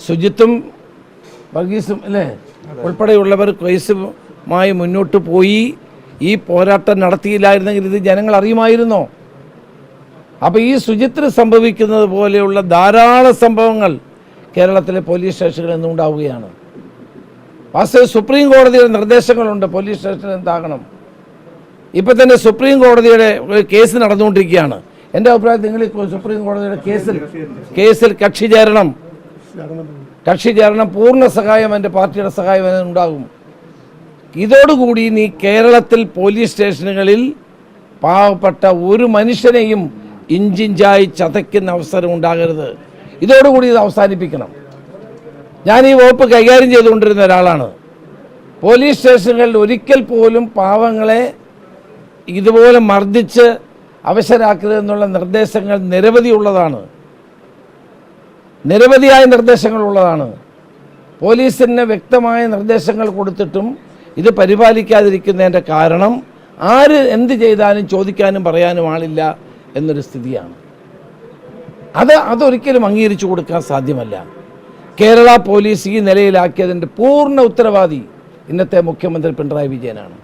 സുജിത്തും വർഗീസും അല്ലേ ഉൾപ്പെടെയുള്ളവർ കേസുമായി മുന്നോട്ട് പോയി ഈ പോരാട്ടം നടത്തിയില്ലായിരുന്നെങ്കിൽ ഇത് ജനങ്ങൾ അറിയുമായിരുന്നോ? അപ്പോൾ ഈ സുജിത്തിന് സംഭവിക്കുന്നത് പോലെയുള്ള ധാരാളം സംഭവങ്ങൾ കേരളത്തിലെ പോലീസ് സ്റ്റേഷനുകളിൽ നിന്നുണ്ടാവുകയാണ്. വാസ്തവത്തിൽ സുപ്രീം കോടതിയുടെ നിർദ്ദേശങ്ങളുണ്ട് പോലീസ് സ്റ്റേഷനിൽ എന്താകണം. ഇപ്പം തന്നെ സുപ്രീം കോടതിയുടെ കേസ് നടന്നുകൊണ്ടിരിക്കുകയാണ്. എൻ്റെ അഭിപ്രായത്തിൽ നിങ്ങൾ സുപ്രീം കോടതിയുടെ കേസിൽ കക്ഷി ചേരണം. പൂർണ്ണ സഹായം എൻ്റെ പാർട്ടിയുടെ സഹായം ഉണ്ടാകും. ഇതോടുകൂടി നീ കേരളത്തിൽ പോലീസ് സ്റ്റേഷനുകളിൽ പാവപ്പെട്ട ഒരു മനുഷ്യനെയും ഇഞ്ചിഞ്ചായി ചതയ്ക്കുന്ന അവസരം ഉണ്ടാകരുത്. ഇതോടുകൂടി ഇത് അവസാനിപ്പിക്കണം. ഞാൻ ഈ വകുപ്പ് കൈകാര്യം ചെയ്തുകൊണ്ടിരുന്ന ഒരാളാണ്. പോലീസ് സ്റ്റേഷനുകളിൽ ഒരിക്കൽ പോലും പാവങ്ങളെ ഇതുപോലെ മർദ്ദിച്ച് അവശരാക്കരുതെന്നുള്ള നിർദ്ദേശങ്ങൾ നിരവധിയായ നിർദ്ദേശങ്ങളുള്ളതാണ്. പോലീസിന് വ്യക്തമായ നിർദ്ദേശങ്ങൾ കൊടുത്തിട്ടും ഇത് പരിപാലിക്കാതിരിക്കുന്നതിൻ്റെ കാരണം ആര് എന്ത് ചെയ്താലും ചോദിക്കാനും പറയാനും ആളില്ല എന്നൊരു സ്ഥിതിയാണ്. അതൊരിക്കലും അംഗീകരിച്ചു കൊടുക്കാൻ സാധ്യമല്ല. കേരള പോലീസ് ഈ നിലയിലാക്കിയതിൻ്റെ പൂർണ്ണ ഉത്തരവാദി ഇന്നത്തെ മുഖ്യമന്ത്രി പിണറായി വിജയനാണ്.